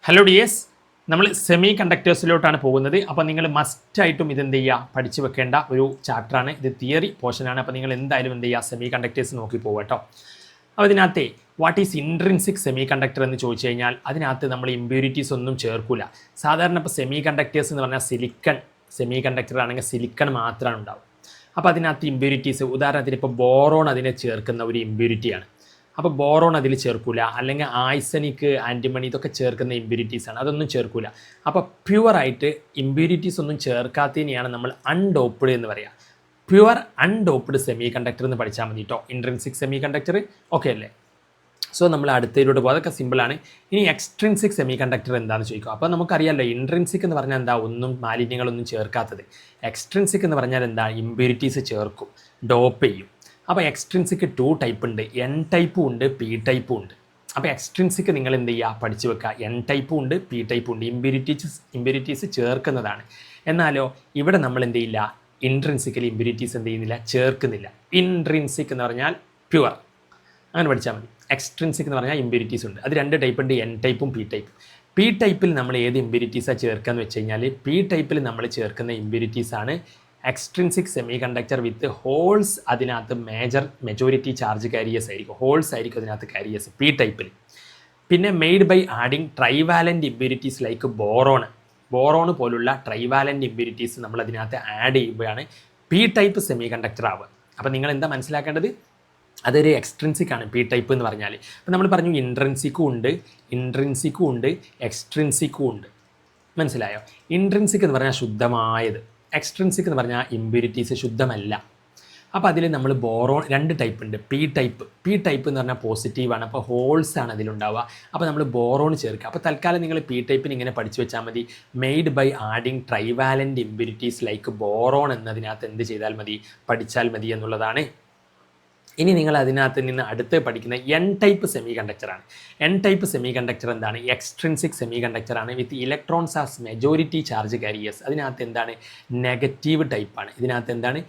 Hello dears, നമ്മൾ semi കണ്ടക്ടേഴ്സിലോട്ടാണ് പോകുന്നത്. അപ്പോൾ നിങ്ങൾ മസ്റ്റായിട്ടും ഇതെന്ത് ചെയ്യുക, പഠിച്ചു വെക്കേണ്ട ഒരു ചാപ്റ്ററാണ്. ഇത് തിയറി പോർഷനാണ്. അപ്പോൾ നിങ്ങൾ എന്തായാലും എന്ത് ചെയ്യുക, സെമി കണ്ടക്ടേഴ്സ് നോക്കി പോകുക കേട്ടോ. അപ്പോൾ ഇതിനകത്ത് what is intrinsic semi conductor എന്ന് ചോദിച്ചു കഴിഞ്ഞാൽ അതിനകത്ത് നമ്മൾ ഇമ്പ്യൂരിറ്റീസ് ഒന്നും ചേർക്കില്ല. സാധാരണ ഇപ്പോൾ സെമി കണ്ടക്ടേഴ്സ് എന്ന് പറഞ്ഞാൽ സിലിക്കൺ സെമി കണ്ടക്ടർ ആണെങ്കിൽ സിലിക്കൺ മാത്രമാണ് ഉണ്ടാവും. അപ്പോൾ അതിനകത്ത് ഇമ്പ്യൂരിറ്റീസ്, ഉദാഹരണത്തിന് ഇപ്പോൾ ബോറോൺ അതിനെ ചേർക്കുന്ന ഒരു ഇമ്പ്യൂരിറ്റിയാണ്. അപ്പോൾ ബോറോൺ അതിൽ ചേർക്കില്ല, അല്ലെങ്കിൽ ആഴ്സനിക്, ആൻറ്റിമണി ഇതൊക്കെ ചേർക്കുന്ന ഇമ്പ്യൂരിറ്റീസാണ്, അതൊന്നും ചേർക്കില്ല. അപ്പോൾ പ്യുവറായിട്ട് ഇമ്പ്യൂരിറ്റീസ് ഒന്നും ചേർക്കാത്തതിനെയാണ് നമ്മൾ അൺഡോപ്ഡ് എന്ന് പറയുക. പ്യുവർ അൺഡോപ്ഡ് സെമി കണ്ടക്ടർ എന്ന് പഠിച്ചാൽ മതി കേട്ടോ. ഇൻട്രിൻസിക് സെമി കണ്ടക്ടർ ഓക്കെ അല്ലേ? സോ നമ്മൾ അടുത്തതിലോട്ട് പോകും, അതൊക്കെ സിമ്പിളാണ്. ഇനി എക്സ്ട്രിൻസിക് സെമി കണ്ടക്ടർ എന്താണെന്ന് ചോദിക്കും. അപ്പോൾ നമുക്കറിയാമല്ലോ, ഇൻട്രിൻസിക് എന്ന് പറഞ്ഞാൽ എന്താ, ഒന്നും മാലിന്യങ്ങളൊന്നും ചേർക്കാത്തത്. എക്സ്ട്രിൻസിക് എന്ന് പറഞ്ഞാൽ എന്താ, ഇമ്പ്യൂരിറ്റീസ് ചേർക്കും, ഡോപ്പ് ചെയ്യും. അപ്പോൾ എക്സ്ട്രിൻസിക് 2 ടൈപ്പ് ഉണ്ട്, എൻ ടൈപ്പും ഉണ്ട്, പി ടൈപ്പും ഉണ്ട്. അപ്പോൾ എക്സ്ട്രിൻസിക് നിങ്ങൾ എന്ത് ചെയ്യുക, പഠിച്ചു വെക്കുക. എൻ ടൈപ്പും ഉണ്ട്, പി ടൈപ്പും ഉണ്ട്. ഇമ്പ്യൂരിറ്റീസ് ചേർക്കുന്നതാണ്. എന്നാലോ ഇവിടെ നമ്മൾ എന്ത് ചെയ്യില്ല, ഇൻട്രിൻസിക്കലി ഇമ്പ്യൂരിറ്റീസ് എന്ത് ചെയ്യുന്നില്ല, ചേർക്കുന്നില്ല. ഇൻട്രിൻസിക് എന്ന് പറഞ്ഞാൽ പ്യുവർ, അങ്ങനെ പഠിച്ചാൽ മതി. എക്സ്ട്രിൻസിക് എന്ന് പറഞ്ഞാൽ ഇമ്പ്യൂരിറ്റീസ് ഉണ്ട്. അത് 2 ടൈപ്പ് ഉണ്ട്, എൻ ടൈപ്പും പി ടൈപ്പും. പി ടൈപ്പിൽ നമ്മൾ ഏത് ഇമ്പ്യൂരിറ്റീസാണ് ചേർക്കുക എന്ന് വെച്ച് കഴിഞ്ഞാൽ, പി ടൈപ്പിൽ നമ്മൾ ചേർക്കുന്ന ഇമ്പ്യൂരിറ്റീസാണ് extrinsic semiconductor with holes. അതിനകത്ത് മെജോറിറ്റി ചാർജ് കാരിയേഴ്സ് ആയിരിക്കും, ഹോൾസ് ആയിരിക്കും അതിനകത്ത് കാരിയേഴ്സ് പി ടൈപ്പിൽ. പിന്നെ made by adding trivalent impurities like boron പോലുള്ള ട്രൈവാലൻ്റ് ഇമ്പ്യൂരിറ്റീസ് നമ്മൾ അതിനകത്ത് ആഡ് ചെയ്യുമ്പോഴാണ് പി ടൈപ്പ് സെമി കണ്ടക്ടർ ആവുക. അപ്പോൾ നിങ്ങൾ എന്താ മനസ്സിലാക്കേണ്ടത്, അതൊരു എക്സ്ട്രിൻസിക് ആണ് പി ടൈപ്പ് എന്ന് പറഞ്ഞാൽ. അപ്പോൾ നമ്മൾ പറഞ്ഞു ഇൻട്രിൻസിക്കും ഉണ്ട്, എക്സ്ട്രിൻസിക്കും ഉണ്ട്. മനസ്സിലായോ? ഇൻട്രിൻസിക് എന്ന് പറഞ്ഞാൽ ശുദ്ധമായത്, എക്സ്ട്രിൻസിക് എന്ന് പറഞ്ഞാൽ ഇമ്പ്യൂരിറ്റീസ് ശുദ്ധമല്ല. അപ്പോൾ അതിൽ നമ്മൾ ബോറോൺ 2 ടൈപ്പ് ഉണ്ട്. പി ടൈപ്പ് എന്ന് പറഞ്ഞാൽ പോസിറ്റീവാണ്, അപ്പോൾ ഹോൾസ് ആണ് അതിലുണ്ടാവുക. അപ്പോൾ നമ്മൾ ബോറോൺ ചേർക്കുക. അപ്പോൾ തൽക്കാലം നിങ്ങൾ പി ടൈപ്പിന് ഇങ്ങനെ പഠിച്ചു വെച്ചാൽ മതി. Made by adding trivalent impurities like boron എന്നതിനകത്ത് എന്ത് ചെയ്താൽ മതി, പഠിച്ചാൽ മതി എന്നുള്ളതാണ്. ഇനി നിങ്ങൾ അതിനകത്ത് നിന്ന് അടുത്ത് പഠിക്കുന്ന എൻ ടൈപ്പ് സെമി കണ്ടക്ടറാണ്. എൻ ടൈപ്പ് സെമി കണ്ടക്ടർ എന്താണ്, എക്സ്ട്രിൻസിക് സെമി കണ്ടക്ടറാണ് with electrons as majority charge carriers. അതിനകത്ത് എന്താണ്, നെഗറ്റീവ് ടൈപ്പാണ്. ഇതിനകത്ത് എന്താണ്,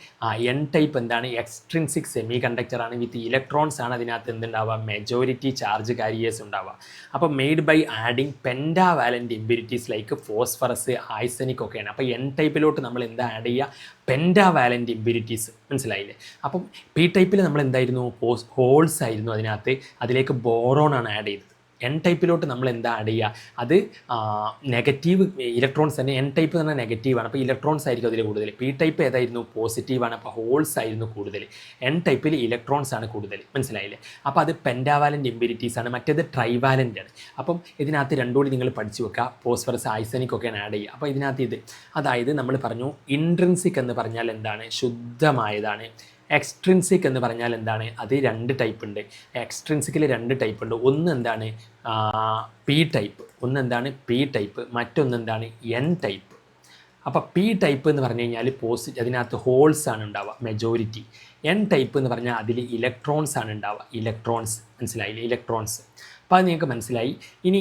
എൻ ടൈപ്പ് എന്താണ്, എക്സ്ട്രിൻസിക് സെമി കണ്ടക്ടറാണ് വിത്ത് ഇലക്ട്രോൺസ് ആണ് അതിനകത്ത് എന്തുണ്ടാവുക, മെജോറിറ്റി ചാർജ് കാരിയേഴ്സ് ഉണ്ടാവുക. അപ്പോൾ made by adding pentavalent impurities like phosphorus, arsenic ഒക്കെയാണ്. അപ്പോൾ എൻ ടൈപ്പിലോട്ട് നമ്മൾ എന്താ ആഡ് ചെയ്യുക, പെൻഡാവാലൻ്റ് ഇമ്പ്യൂരിറ്റീസ്. മനസ്സിലായില്ലേ? അപ്പം പി ടൈപ്പിൽ നമ്മൾ എന്തായിരുന്നു, ഹോൾസ് ആയിരുന്നു അതിനകത്ത്, അതിലേക്ക് ബോറോൺ ആണ് ആഡ് ചെയ്തത്. എൻ ടൈപ്പിലോട്ട് നമ്മൾ എന്താ ആഡ് ചെയ്യുക, അത് നെഗറ്റീവ് ഇലക്ട്രോൺസ് തന്നെ. എൻ ടൈപ്പ് തന്നെ നെഗറ്റീവാണ്, അപ്പോൾ ഇലക്ട്രോൺസ് ആയിരിക്കും അതിൽ കൂടുതൽ. പി ടൈപ്പ് ഏതായിരുന്നു, പോസിറ്റീവാണ്, അപ്പോൾ ഹോൾസ് ആയിരുന്നു കൂടുതൽ. എൻ ടൈപ്പിൽ ഇലക്ട്രോൺസ് ആണ് കൂടുതൽ. മനസ്സിലായില്ലേ? അപ്പോൾ അത് പെൻഡാവാലൻ്റ് ഇമ്പ്യൂരിറ്റീസ് ആണ്, മറ്റേത് ട്രൈവാലൻ്റ് ആണ്. അപ്പം ഇതിനകത്ത് രണ്ടുകൂടി നിങ്ങൾ പഠിച്ചു വെക്കുക, ഫോസ്ഫറസ്, ആഴ്സനിക് ഒക്കെയാണ് ആഡ് ചെയ്യുക. അപ്പോൾ ഇതിനകത്ത് ഇത്, അതായത് നമ്മൾ പറഞ്ഞു ഇൻട്രിൻസിക് എന്ന് പറഞ്ഞാൽ എന്താണ്, ശുദ്ധമായതാണ്. എക്സ്ട്രിൻസിക് എന്ന് പറഞ്ഞാൽ എന്താണ്, അത് 2 ടൈപ്പ് ഉണ്ട്. എക്സ്ട്രിൻസിക്കിൽ 2 ടൈപ്പ് ഉണ്ട്. ഒന്ന് എന്താണ്, പി ടൈപ്പ്, മറ്റൊന്നെന്താണ്, എൻ ടൈപ്പ്. അപ്പോൾ പി ടൈപ്പ് എന്ന് പറഞ്ഞു കഴിഞ്ഞാൽ അതിനകത്ത് ഹോൾസ് ആണ് ഉണ്ടാവുക, മെജോറിറ്റി. എൻ ടൈപ്പ് എന്ന് പറഞ്ഞാൽ അതിൽ ഇലക്ട്രോൺസ് ആണ് ഉണ്ടാവുക, ഇലക്ട്രോൺസ്. മനസ്സിലായില്ലേ, ഇലക്ട്രോൺസ്. അപ്പോൾ അത് നിങ്ങൾക്ക് മനസ്സിലായി. ഇനി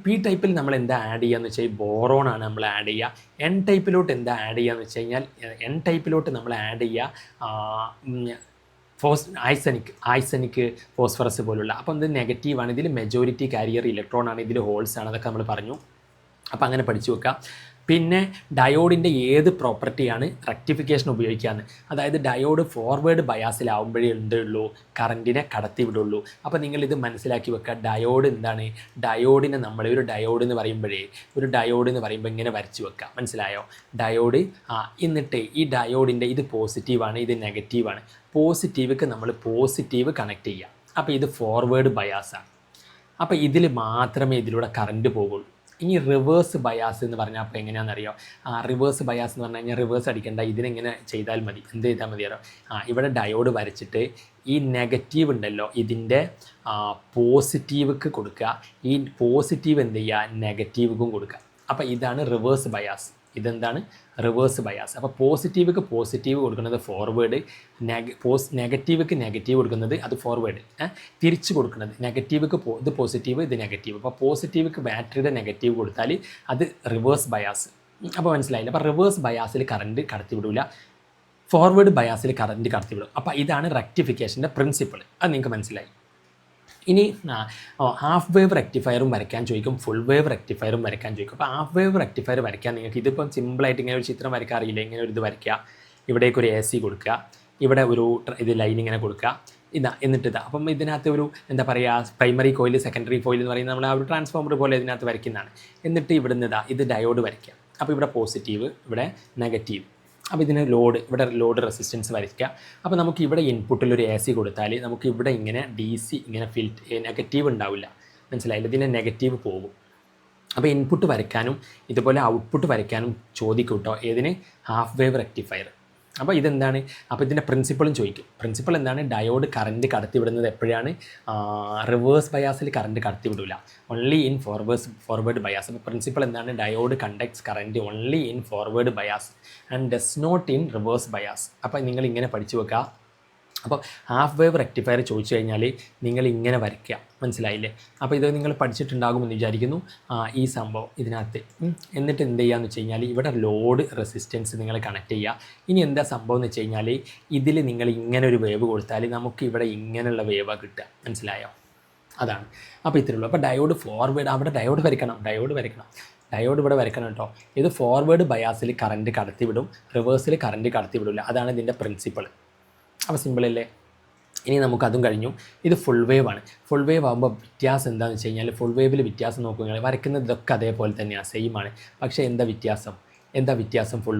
പി ടൈപ്പിൽ നമ്മൾ എന്താ ആഡ് ചെയ്യുക എന്ന് വെച്ചാൽ ബോറോൺ ആണ് നമ്മൾ ആഡ് ചെയ്യുക. എൻ ടൈപ്പിലോട്ട് എന്താ ആഡ് ചെയ്യുക എന്ന് വെച്ച് കഴിഞ്ഞാൽ, എൻ ടൈപ്പിലോട്ട് നമ്മൾ ആഡ് ചെയ്യുക ആഴ്സനിക്, ഫോസ്ഫറസ് പോലുള്ള. അപ്പോൾ ഇത് നെഗറ്റീവാണ്, ഇതിൽ മെജോറിറ്റി കാരിയർ ഇലക്ട്രോൺ ആണ്, ഇതിൽ ഹോൾസ് ആണ്. അതൊക്കെ നമ്മൾ പറഞ്ഞു. അപ്പോൾ അങ്ങനെ പഠിച്ചു വെക്കുക. പിന്നെ ഡയോഡിൻ്റെ ഏത് പ്രോപ്പർട്ടിയാണ് റെക്ടിഫിക്കേഷൻ ഉപയോഗിക്കാമെന്ന്. അതായത് ഡയോഡ് ഫോർവേഡ് ബയാസിലാവുമ്പോഴേ ഉള്ളൂ കറൻറ്റിനെ കടത്തി വിടുള്ളൂ. അപ്പോൾ നിങ്ങളിത് മനസ്സിലാക്കി വെക്കുക. ഡയോഡ് എന്താണ്, ഡയോഡിനെ നമ്മൾ ഒരു ഡയോഡ് എന്ന് പറയുമ്പോൾ ഇങ്ങനെ വരച്ച് വെക്കുക. മനസ്സിലായോ? ഡയോഡ്. എന്നിട്ട് ഈ ഡയോഡിൻ്റെ ഇത് പോസിറ്റീവാണ്, ഇത് നെഗറ്റീവാണ്. പോസിറ്റീവ്ക്ക് നമ്മൾ പോസിറ്റീവ് കണക്ട് ചെയ്യുക. അപ്പോൾ ഇത് ഫോർവേഡ് ബയാസാണ്. അപ്പോൾ ഇതിൽ മാത്രമേ ഇതിലൂടെ കറണ്ട് പോകുള്ളൂ. ഇനി റിവേഴ്സ് ബയാസ് എന്ന് പറഞ്ഞാൽ അപ്പോൾ എങ്ങനെയാണെന്നറിയോ? റിവേഴ്സ് ബയാസ് എന്ന് പറഞ്ഞു കഴിഞ്ഞാൽ റിവേഴ്സ് അടിക്കേണ്ട, ഇതിനെങ്ങനെ ചെയ്താൽ മതി, എന്ത് ചെയ്താൽ മതിയല്ലോ? ഇവിടെ ഡയോഡ് വരച്ചിട്ട് ഈ നെഗറ്റീവ് ഉണ്ടല്ലോ, ഇതിൻ്റെ പോസിറ്റീവ്ക്ക് കൊടുക്കുക. ഈ പോസിറ്റീവ് എന്ത് ചെയ്യുക, നെഗറ്റീവുക്കും കൊടുക്കുക. അപ്പോൾ ഇതാണ് റിവേഴ്സ് ബയാസ്. ഇതെന്താണ്, റിവേഴ്സ് ബയാസ്. അപ്പോൾ പോസിറ്റീവ്ക്ക് പോസിറ്റീവ് കൊടുക്കുന്നത് ഫോർവേഡ്, നെഗറ്റീവ്ക്ക് നെഗറ്റീവ് കൊടുക്കുന്നത് അത് ഫോർവേഡ്. തിരിച്ച് കൊടുക്കുന്നത് നെഗറ്റീവ്ക്ക് ഇത് പോസിറ്റീവ്, ഇത് നെഗറ്റീവ്. അപ്പോൾ പോസിറ്റീവ്ക്ക് ബാറ്ററിയുടെ നെഗറ്റീവ് കൊടുത്താൽ അത് റിവേഴ്സ് ബയാസ്. അപ്പോൾ മനസ്സിലായില്ല? അപ്പോൾ റിവേഴ്സ് ബയാസിൽ കറണ്ട് കടത്തിവിടില്ല, ഫോർവേഡ് ബയാസിൽ കറണ്ട് കടത്തിവിടും. അപ്പോൾ ഇതാണ് റെക്ടിഫിക്കേഷൻ്റെ പ്രിൻസിപ്പിൾ. അത് നിങ്ങൾക്ക് മനസ്സിലായി. ഇനി ഹാഫ് വേവ് റെക്ടിഫയറും വരയ്ക്കാൻ ചോദിക്കും, ഫുൾ വേവ് റെക്ടിഫയറും വരയ്ക്കാൻ ചോദിക്കും. അപ്പോൾ ഹാഫ് വേവ് റെക്ടിഫയർ വരയ്ക്കാൻ നിങ്ങൾക്ക് ഇതിപ്പം സിമ്പിളായിട്ട് ഇങ്ങനെ ഒരു ചിത്രം വരയ്ക്കാൻ അറിയില്ല. ഇങ്ങനെ ഒരു ഇത് വരയ്ക്കുക, ഇവിടേക്ക് ഒരു AC കൊടുക്കുക, ഇവിടെ ഒരു ഇത് ലൈൻ ഇങ്ങനെ കൊടുക്കുക, എന്നിട്ട് അപ്പം ഇതിനകത്ത് ഒരു എന്താ പറയുക പ്രൈമറി കോയിൽ സെക്കൻഡറി കോയിൽ എന്ന് പറയുന്നത് നമ്മൾ ആ ഒരു ട്രാൻസ്ഫോമർ പോലെ ഇതിനകത്ത് വരയ്ക്കുന്നതാണ്. എന്നിട്ട് ഇവിടുന്ന് ഇത് ഡയോഡ് വരയ്ക്കുക. അപ്പോൾ ഇവിടെ പോസിറ്റീവ്, ഇവിടെ നെഗറ്റീവ്. അപ്പോൾ ഇതിന് ഇവിടെ ലോഡ് റെസിസ്റ്റൻസ് വരയ്ക്കുക. അപ്പോൾ നമുക്ക് ഇവിടെ ഇൻപുട്ടിൽ ഒരു AC കൊടുത്താൽ നമുക്ക് ഇവിടെ ഇങ്ങനെ DC ഇങ്ങനെ നെഗറ്റീവ് ഉണ്ടാവില്ല, മനസ്സിലായില്ല, ഇതിൻ്റെ നെഗറ്റീവ് പോകും. അപ്പോൾ ഇൻപുട്ട് വരയ്ക്കാനും ഇതുപോലെ ഔട്ട്പുട്ട് വരയ്ക്കാനും ചോദിക്കും കേട്ടോ, ഏതിന് ഹാഫ് വേവ് റെക്ടിഫയർ. അപ്പോൾ ഇതെന്താണ്, അപ്പോൾ ഇതിൻ്റെ പ്രിൻസിപ്പിളും ചോദിക്കും. പ്രിൻസിപ്പിൾ എന്താണ്, ഡയോഡ് കറണ്ട് കടത്തിവിടുന്നത് എപ്പോഴാണ്, റിവേഴ്സ് ബയാസിൽ കറണ്ട് കടത്തിവിടില്ല, ഓൺലി ഇൻ ഫോർവേഡ് ബയാസ്. അപ്പോൾ പ്രിൻസിപ്പിൾ എന്താണ്, diode conducts current only in forward bias and does not in reverse bias. അപ്പോൾ നിങ്ങൾ ഇങ്ങനെ പഠിച്ചു വെക്കുക. അപ്പോൾ ഹാഫ് വേവ് റെക്ടിഫയർ ചോദിച്ചു കഴിഞ്ഞാൽ നിങ്ങൾ ഇങ്ങനെ വരയ്ക്കുക, മനസ്സിലായില്ലേ. അപ്പോൾ ഇത് നിങ്ങൾ പഠിച്ചിട്ടുണ്ടാകുമെന്ന് വിചാരിക്കുന്നു ഈ സംഭവം ഇതിനകത്ത്. എന്നിട്ട് എന്ത് ചെയ്യുകയെന്ന് വെച്ച് കഴിഞ്ഞാൽ ഇവിടെ ലോഡ് റെസിസ്റ്റൻസ് നിങ്ങൾ കണക്ട് ചെയ്യുക. ഇനി എന്താ സംഭവം എന്ന് വെച്ച് കഴിഞ്ഞാൽ ഇതിൽ നിങ്ങൾ ഇങ്ങനെ ഒരു വേവ് കൊടുത്താൽ നമുക്ക് ഇവിടെ ഇങ്ങനെയുള്ള വേവാണ് കിട്ടുക, മനസ്സിലായോ. അതാണ് അപ്പോൾ ഇത്രയുള്ളൂ. അപ്പോൾ ഡയോഡ് ഫോർവേഡ്, അവിടെ ഡയോഡ് വരയ്ക്കണം, ഡയോഡ് ഇവിടെ വരയ്ക്കണം കേട്ടോ. ഇത് ഫോർവേഡ് ബയാസിൽ കറണ്ട് കടത്തിവിടും, റിവേഴ്സിൽ കറണ്ട് കടത്തിവിടില്ല. അതാണ് ഇതിൻ്റെ പ്രിൻസിപ്പിൾ. അപ്പോൾ സിമ്പിളല്ലേ. ഇനി നമുക്കതും കഴിഞ്ഞു. ഇത് ഫുൾ വേവ് ആണ്. ഫുൾ വേവ് ആകുമ്പോൾ വ്യത്യാസം എന്താണെന്ന് വെച്ച് കഴിഞ്ഞാൽ ഫുൾ വേവിൽ വ്യത്യാസം നോക്കുകയാണെങ്കിൽ വരയ്ക്കുന്നത് ഇതൊക്കെ അതേപോലെ തന്നെയാണ്, സെയിം ആണ്. പക്ഷേ എന്താ വ്യത്യാസം ഫുൾ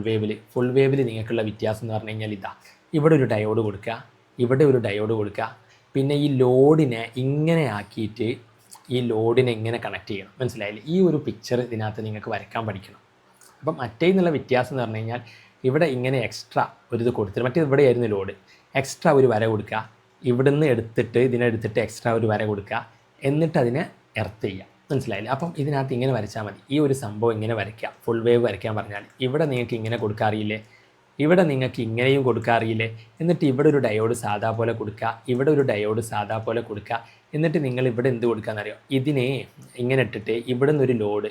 വേവിൽ നിങ്ങൾക്കുള്ള വ്യത്യാസം എന്ന് പറഞ്ഞു കഴിഞ്ഞാൽ ഇവിടെ ഒരു ഡയോഡ് കൊടുക്കുക, ഇവിടെ ഒരു ഡയോഡ് കൊടുക്കുക, പിന്നെ ഈ ലോഡിനെ ഇങ്ങനെ ആക്കിയിട്ട് ഈ ലോഡിനെ ഇങ്ങനെ കണക്ട് ചെയ്യണം, മനസ്സിലായില്ലേ. ഈ ഒരു പിക്ചർ ഇതിനകത്ത് നിങ്ങൾക്ക് വരയ്ക്കാൻ പഠിക്കണം. അപ്പം മറ്റേ എന്നുള്ള വ്യത്യാസം എന്ന് പറഞ്ഞു കഴിഞ്ഞാൽ ഇവിടെ ഇങ്ങനെ എക്സ്ട്രാ ഒരു ഇത് കൊടുത്തിട്ട്, മറ്റേ ഇവിടെയായിരുന്നു ലോഡ്, എക്സ്ട്രാ ഒരു വര കൊടുക്കുക, ഇവിടുന്ന് ഇതിനെടുത്തിട്ട് എക്സ്ട്രാ ഒരു വര കൊടുക്കുക, എന്നിട്ട് അതിനെ എർത്ത് ചെയ്യുക, മനസ്സിലായില്ലേ. അപ്പം ഇതിനകത്ത് ഇങ്ങനെ വരച്ചാൽ മതി. ഈ ഒരു സംഭവം ഇങ്ങനെ വരയ്ക്കുക, ഫുൾ വേവ് വരയ്ക്കാൻ പറഞ്ഞാൽ ഇവിടെ നിങ്ങൾക്ക് ഇങ്ങനെ കൊടുക്കാറിയില്ലേ, ഇവിടെ നിങ്ങൾക്ക് ഇങ്ങനെയും കൊടുക്കാറിയില്ലേ. എന്നിട്ട് ഇവിടെ ഒരു ഡയോഡ് സാധാ പോലെ കൊടുക്കുക, ഇവിടെ ഒരു ഡയോഡ് സാധാ പോലെ കൊടുക്കുക. എന്നിട്ട് നിങ്ങൾ ഇവിടെ എന്ത് കൊടുക്കാമെന്നറിയോ, ഇതിനെ ഇങ്ങനെ ഇട്ടിട്ട് ഇവിടെ നിന്നൊരു ലോഡ്,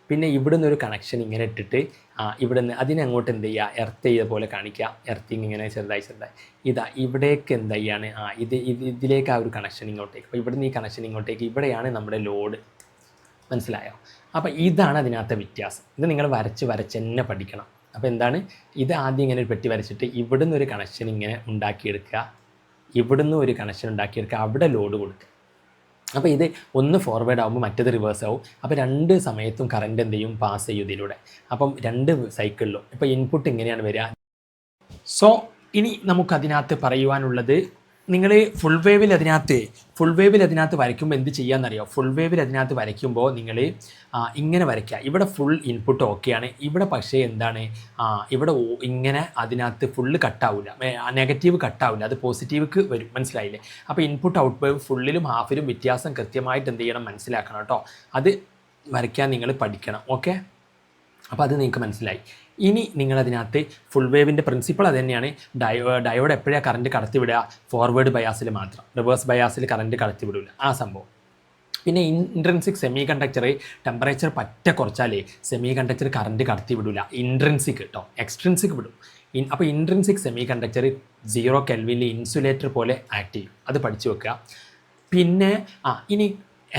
പിന്നെ ഇവിടെ നിന്നൊരു കണക്ഷൻ ഇങ്ങനെ ഇട്ടിട്ട് ഇവിടെ നിന്ന് അതിനെ അങ്ങോട്ട് എന്ത് ചെയ്യുക, എർത്ത് ചെയ്ത പോലെ കാണിക്കുക. എർത്തിങ് ഇങ്ങനെ ചെറുതായി ഇവിടേക്ക് എന്താ ചെയ്യാണ്, ഇതിലേക്ക് ആ ഒരു കണക്ഷൻ ഇങ്ങോട്ടേക്ക്. അപ്പോൾ ഇവിടുന്ന് ഈ കണക്ഷൻ ഇങ്ങോട്ടേക്ക്, ഇവിടെയാണ് നമ്മുടെ ലോഡ്, മനസ്സിലായോ. അപ്പോൾ ഇതാണ് അതിനകത്തെ വ്യത്യാസം. ഇത് നിങ്ങൾ വരച്ച് തന്നെ പഠിക്കണം. അപ്പോൾ എന്താണ്, ഇത് ആദ്യം ഇങ്ങനെ ഒരു പെട്ടി വരച്ചിട്ട് ഇവിടുന്ന് ഒരു കണക്ഷൻ ഇങ്ങനെ ഉണ്ടാക്കിയെടുക്കുക, ഇവിടുന്ന് ഒരു കണക്ഷൻ ഉണ്ടാക്കിയെടുക്കുക, അവിടെ ലോഡ് കൊടുക്കുക. അപ്പോൾ ഇത് ഒന്ന് ഫോർവേഡ് ആകുമ്പോൾ മറ്റേത് റിവേഴ്സ് ആവും. അപ്പോൾ രണ്ട് സമയത്തും കറണ്ട് എന്ത് ചെയ്യും, പാസ് ചെയ്യും ഇതിലൂടെ. അപ്പം രണ്ട് സൈക്കിളിലും ഇപ്പോൾ ഇൻപുട്ട് ഇങ്ങനെയാണ് വരിക. സോ ഇനി നമുക്കതിനകത്ത് പറയുവാനുള്ളത്, നിങ്ങൾ ഫുൾ വേവിൽ അതിനകത്ത് വരയ്ക്കുമ്പോൾ എന്ത് ചെയ്യാമെന്നറിയോ. ഫുൾ വേവിൽ അതിനകത്ത് വരയ്ക്കുമ്പോൾ നിങ്ങൾ ഇങ്ങനെ വരയ്ക്കുക. ഇവിടെ ഫുൾ ഇൻപുട്ട് ഓക്കെയാണ്, ഇവിടെ പക്ഷേ എന്താണ്, ഇവിടെ ഇങ്ങനെ അതിനകത്ത് ഫുള്ള് കട്ടാവില്ല, നെഗറ്റീവ് കട്ടാവില്ല, അത് പോസിറ്റീവ്ക്ക് വരും, മനസ്സിലായില്ലേ. അപ്പോൾ ഇൻപുട്ട് ഔട്ട് വേവ് ഫുള്ളിലും ഹാഫിലും വ്യത്യാസം കൃത്യമായിട്ട് എന്ത് ചെയ്യണം, മനസ്സിലാക്കണം കേട്ടോ. അത് വരയ്ക്കാൻ നിങ്ങൾ പഠിക്കണം, ഓക്കെ. അപ്പോൾ അത് നിങ്ങൾക്ക് മനസ്സിലായി. ഇനി നിങ്ങളതിനകത്ത് ഫുൾ വേവിൻ്റെ പ്രിൻസിപ്പിൾ അത് തന്നെയാണ്. ഡയോഡ് എപ്പോഴാണ് കറണ്ട് കടത്തിവിടുക, ഫോർവേഡ് ബയാസിൽ മാത്രം, റിവേഴ്സ് ബയാസിൽ കറണ്ട് കടത്തിവിടില്ല, ആ സംഭവം. പിന്നെ ഇൻട്രൻസിക് സെമി കണ്ടക്ടർ ടെമ്പറേച്ചർ പറ്റ കുറച്ചാലേ സെമി കണ്ടക്ടർ കറണ്ട് കടത്തിവിടില്ല, ഇൻട്രൻസിക് കേട്ടോ, എക്സ്ട്രൻസിക് വിടും. അപ്പോൾ ഇൻട്രൻസിക് സെമി കണ്ടക്ടർ 0 കെൽവിനിൽ ഇൻസുലേറ്റർ പോലെ ആക്ട് ചെയ്യും, അത് പഠിച്ചു വെക്കുക. പിന്നെ ഇനി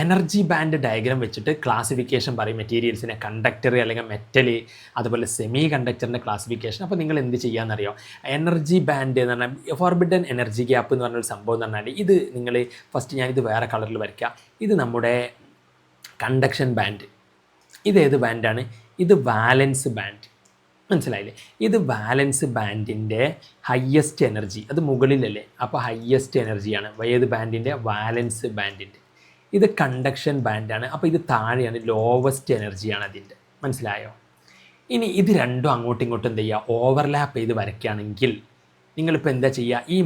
എനർജി ബാൻഡ് ഡയഗ്രാം വെച്ചിട്ട് ക്ലാസിഫിക്കേഷൻ പറയും മെറ്റീരിയൽസിനെ, കണ്ടക്ടർ അല്ലെങ്കിൽ മെറ്റൽ, അതുപോലെ സെമി കണ്ടക്ടറിൻ്റെ ക്ലാസിഫിക്കേഷൻ. അപ്പോൾ നിങ്ങൾ എന്ത് ചെയ്യാമെന്നറിയോ, എനർജി ബാൻഡ് എന്ന് പറഞ്ഞാൽ ഫോർബിഡൻ എനർജി ഗ്യാപ്പ് എന്ന് പറഞ്ഞൊരു സംഭവം എന്ന് പറഞ്ഞാൽ ഇത് നിങ്ങൾ ഫസ്റ്റ് ഞാനിത് വേറെ കളറിൽ വരയ്ക്കാം. ഇത് നമ്മുടെ കണ്ടക്ഷൻ ബാൻഡ്. ഇതേത് ബാൻഡാണ്, ഇത് വാലൻസ് ബാൻഡ്, മനസ്സിലായില്ലേ. ഇത് വാലൻസ് ബാൻഡിൻ്റെ ഹയ്യസ്റ്റ് എനർജി, അത് മുകളിലല്ലേ, അപ്പോൾ ഹയ്യസ്റ്റ് എനർജിയാണ് ഏത് ബാൻഡിൻ്റെ, വാലൻസ് ബാൻഡിൻ്റെ. ഇത് കണ്ടക്ഷൻ ബാൻഡാണ്, അപ്പോൾ ഇത് താഴെയാണ്, ലോവസ്റ്റ് എനർജിയാണ് അതിൻ്റെ, മനസ്സിലായോ. ഇനി ഇത് രണ്ടും അങ്ങോട്ടും ഇങ്ങോട്ടും എന്ത് ചെയ്യുക, ഓവർലാപ്പ് ചെയ്ത് വരയ്ക്കുകയാണെങ്കിൽ നിങ്ങളിപ്പോൾ എന്താ ചെയ്യുക, ഈ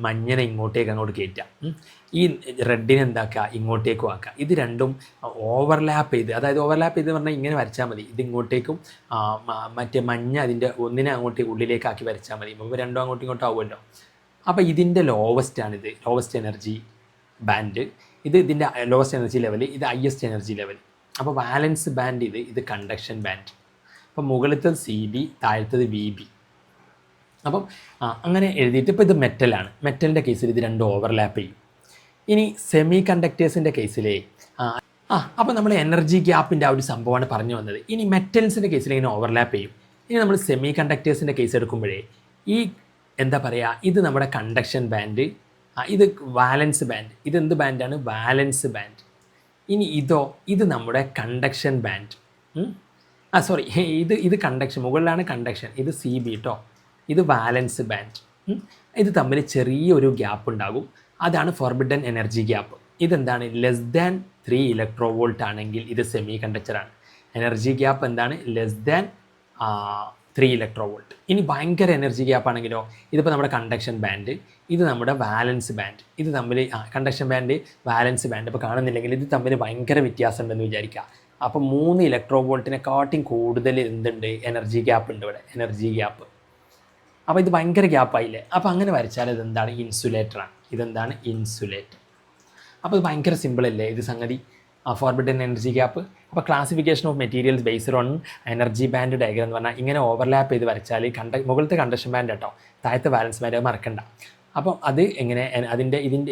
മഞ്ഞനെ ഇങ്ങോട്ടേക്ക് അങ്ങോട്ട് കയറ്റുക, ഈ റെഡിനെ എന്താക്കുക, ഇങ്ങോട്ടേക്കും ആക്കുക. ഇത് രണ്ടും ഓവർലാപ്പ് ചെയ്ത്, അതായത് ഓവർലാപ്പ് ചെയ്ത് പറഞ്ഞാൽ ഇങ്ങനെ വരച്ചാൽ മതി, ഇത് ഇങ്ങോട്ടേക്കും മറ്റേ മഞ്ഞ അതിൻ്റെ ഒന്നിനെ അങ്ങോട്ടേക്ക് ഉള്ളിലേക്കാക്കി വരച്ചാൽ മതി, ഇപ്പോൾ രണ്ടും അങ്ങോട്ടും ഇങ്ങോട്ടും ആവുമല്ലോ. അപ്പോൾ ഇതിൻ്റെ ലോവസ്റ്റാണിത്, ലോവസ്റ്റ് എനർജി ബാൻഡ്. ഇതിൻ്റെ ലോവസ്റ്റ് എനർജി ലെവൽ, ഇത് ഹയ്യസ്റ്റ് എനർജി ലെവൽ. അപ്പോൾ വാലൻസ് ബാൻഡ് ഇത് കണ്ടക്ഷൻ ബാൻഡ്. അപ്പോൾ മുകളിലത്തത് CB, താഴത്തത് VB. അപ്പം അങ്ങനെ എഴുതിയിട്ട് ഇപ്പോൾ ഇത് മെറ്റലാണ്, മെറ്റലിൻ്റെ കേസിൽ ഇത് രണ്ടും ഓവർലാപ്പ് ചെയ്യും. ഇനി സെമി കണ്ടക്ടേഴ്സിൻ്റെ കേസിലേ അപ്പോൾ നമ്മൾ എനർജി ഗ്യാപ്പിൻ്റെ ആ ഒരു സംഭവമാണ് പറഞ്ഞു വന്നത്. ഇനി മെറ്റൽസിൻ്റെ കേസിൽ ഇങ്ങനെ ഓവർലാപ്പ് ചെയ്യും. ഇനി നമ്മൾ സെമി കണ്ടക്ടേഴ്സിൻ്റെ കേസ് എടുക്കുമ്പോഴേ ഈ എന്താ പറയുക, ഇത് നമ്മുടെ കണ്ടക്ഷൻ ബാൻഡ്, ഇത് വാലൻസ് ബാൻഡ്. ഇതെന്ത് ബാൻഡാണ്? വാലൻസ് ബാൻഡ്. ഇനി ഇത് നമ്മുടെ കണ്ടക്ഷൻ ബാൻഡ്. സോറി, ഇത് കണ്ടക്ഷൻ, മുകളിലാണ് കണ്ടക്ഷൻ, ഇത് സി ബി കേട്ടോ, ഇത് വാലൻസ് ബാൻഡ്. ഇത് തമ്മിൽ ചെറിയൊരു ഗ്യാപ്പ് ഉണ്ടാകും, അതാണ് ഫോർബിഡൻ എനർജി ഗ്യാപ്പ്. ഇതെന്താണ്? ലെസ് ദാൻ 3 ഇലക്ട്രോ വോൾട്ട് ആണെങ്കിൽ ഇത് സെമി കണ്ടക്ടറാണ്. എനർജി ഗ്യാപ്പ് എന്താണ്? Less than 3 electro volt. ഇനി ഭയങ്കര എനർജി ഗ്യാപ്പ് ആണെങ്കിലോ, ഇതിപ്പോൾ നമ്മുടെ കണ്ടക്ഷൻ ബാൻഡ്, ഇത് നമ്മുടെ വാലൻസ് ബാൻഡ്. ഇത് തമ്മിൽ കണ്ടക്ഷൻ ബാൻഡ്, വാലൻസ് ബാൻഡ് ഇപ്പോൾ കാണുന്നില്ലെങ്കിൽ ഇത് തമ്മിൽ ഭയങ്കര വ്യത്യാസം ഉണ്ടെന്ന് വിചാരിക്കുക. അപ്പോൾ 3 ഇലക്ട്രോ വോൾട്ടിനെക്കാട്ടിയും കൂടുതൽ എന്തുണ്ട്? എനർജി ഗ്യാപ്പ് ഉണ്ട് ഇവിടെ, എനർജി ഗ്യാപ്പ്. അപ്പോൾ ഇത് ഭയങ്കര ഗ്യാപ്പായില്ലേ? അപ്പോൾ അങ്ങനെ വരച്ചാൽ ഇതെന്താണ്? ഇൻസുലേറ്ററാണ്. ഇതെന്താണ്? ഇൻസുലേറ്റർ. അപ്പോൾ ഇത് ഭയങ്കര സിമ്പിളല്ലേ ഇത് സംഗതി, ഫോർബിഡൻ എനർജി ഗ്യാപ്പ്. അപ്പോൾ classification of materials based on energy band diagram എന്ന് പറഞ്ഞാൽ ഇങ്ങനെ ഓവർലാപ്പ് ചെയ്ത് വരച്ചാൽ മുകളിലത്തെ കണ്ടക്ഷൻ ബാൻഡ് കേട്ടോ, താഴത്തെ വാലൻസ് ബാൻഡ് മറക്കണ്ട. അപ്പം അത് എങ്ങനെ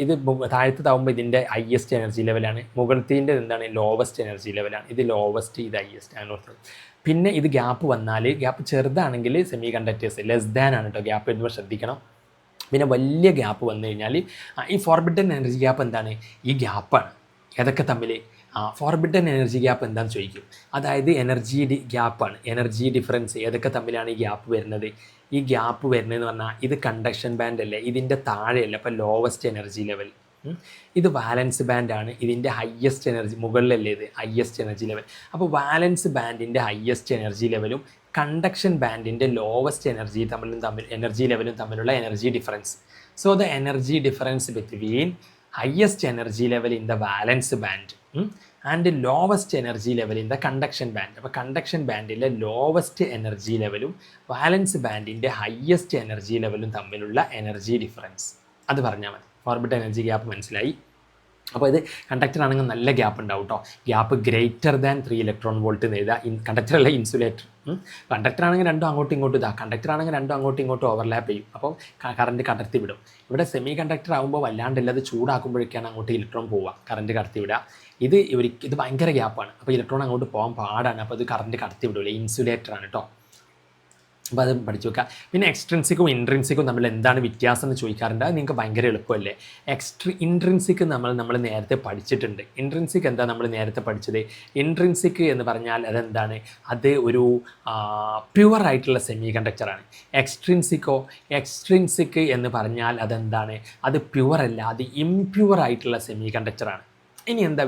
ഇത് താഴത്താവുമ്പോൾ ഇതിൻ്റെ ഹയ്യസ്റ്റ് എനർജി ലെവലാണ്, മുകളിലത്തിൻ്റെ എന്താണ്? ലോവസ്റ്റ് എനർജി ലെവലാണ്. ഇത് ലോവസ്റ്റ്, ഇത് ഹയ്യസ്റ്റ് ആണ്. പിന്നെ ഇത് ഗ്യാപ്പ് വന്നാൽ, ഗ്യാപ്പ് ചെറുതാണെങ്കിൽ സെമി കണ്ടക്ടേഴ്സ് ലെസ് ദാൻ ആണ് കേട്ടോ ഗ്യാപ്പ് എന്നിവ ശ്രദ്ധിക്കണം. പിന്നെ വലിയ ഗ്യാപ്പ് വന്നു കഴിഞ്ഞാൽ ഈ ഫോർബിഡൻ എനർജി ഗ്യാപ്പ് എന്താണ്? ഈ ഗ്യാപ്പാണ്. ഏതൊക്കെ തമ്മിൽ? ഫോർബിഡൻ എനർജി ഗ്യാപ്പ് എന്താണെന്ന് ചോദിക്കും. അതായത് എനർജി ഗ്യാപ്പാണ്, എനർജി ഡിഫറൻസ്. ഏതൊക്കെ തമ്മിലാണ് ഈ ഗ്യാപ്പ് വരുന്നത്? ഈ ഗ്യാപ്പ് വരുന്നതെന്ന് പറഞ്ഞാൽ ഇത് കണ്ടക്ഷൻ ബാൻഡ് അല്ലേ, ഇതിൻ്റെ താഴെയല്ല, അപ്പോൾ ലോവസ്റ്റ് എനർജി ലെവൽ. ഇത് വാലൻസ് ബാൻഡാണ്, ഇതിൻ്റെ ഹയ്യസ്റ്റ് എനർജി, മുകളിലല്ലേ ഇത് ഹയ്യസ്റ്റ് എനർജി ലെവൽ. അപ്പോൾ വാലൻസ് ബാൻഡിൻ്റെ ഹയ്യസ്റ്റ് എനർജി ലെവലും കണ്ടക്ഷൻ ബാൻഡിൻ്റെ ലോവസ്റ്റ് എനർജി ലെവലും തമ്മിലുള്ള energy difference. So the energy difference between highest energy level in the വാലൻസ് band and lowest energy level in the conduction band. അപ്പോൾ conduction ബാൻഡിലെ lowest energy ലെവലും വാലൻസ് ബാൻഡിൻ്റെ highest energy ലെവലും തമ്മിലുള്ള energy difference, അത് പറഞ്ഞാൽ മതി. Forbidden energy gap മനസ്സിലായി. അപ്പോൾ ഇത് കണ്ടക്ടർ ആണെങ്കിൽ നല്ല ഗ്യാപ്പ് ഉണ്ടാവും കേട്ടോ, gap greater than 3 electron volt എന്ന് എഴുതുക. കണ്ടക്ടറല്ല, ഇൻസുലേറ്റർ. കണ്ടക്ടർ ആണെങ്കിൽ രണ്ടും അങ്ങോട്ടും ഇങ്ങോട്ടും കണ്ടക്ടർ ആണെങ്കിൽ രണ്ടും അങ്ങോട്ടും ഇങ്ങോട്ടും ഓവർലാപ്പ് ചെയ്യും, അപ്പോൾ കറണ്ട് കടത്തി വിടും. ഇവിടെ സെമി കണ്ടക്ടർ ആകുമ്പോൾ വല്ലാണ്ടില്ല, അത് ചൂടാക്കുമ്പോഴേക്കാണ് അങ്ങോട്ട് ഇലക്ട്രോൺ പോവുക, കറണ്ട് കടത്തി വിടുക. ഇത് ഭയങ്കര ഗ്യാപ്പാണ്, അപ്പോൾ ഇലക്ട്രോൺ അങ്ങോട്ട് പോകാൻ പാടാണ്, അപ്പോൾ ഇത് കറണ്ട് കടത്തി വിടില്ല, ഇൻസുലേറ്ററാണ് കേട്ടോ. അപ്പോൾ അത് പഠിച്ചു വെക്കുക. പിന്നെ എക്സ്ട്രിൻസിക്കും ഇൻട്രിൻസിക്കും തമ്മിൽ എന്താണ് വ്യത്യാസം എന്ന് ചോദിക്കാറുണ്ട്. അത് നിങ്ങൾക്ക് ഭയങ്കര എളുപ്പമല്ലേ. ഇൻട്രിൻസിക്ക് നമ്മൾ നേരത്തെ പഠിച്ചിട്ടുണ്ട്. ഇൻട്രിൻസിക് എന്താ നമ്മൾ നേരത്തെ പഠിച്ചത്? ഇൻട്രിൻസിക് എന്ന് പറഞ്ഞാൽ അതെന്താണ്? അത് ഒരു പ്യുവർ ആയിട്ടുള്ള സെമി കണ്ടക്ടറാണ്. എക്സ്ട്രിൻസിക് എന്ന് പറഞ്ഞാൽ അതെന്താണ്? അത് പ്യുവർ അല്ല, അത് ഇംപ്യുവർ ആയിട്ടുള്ള സെമി കണ്ടക്ടറാണ്. ഇനി എന്താ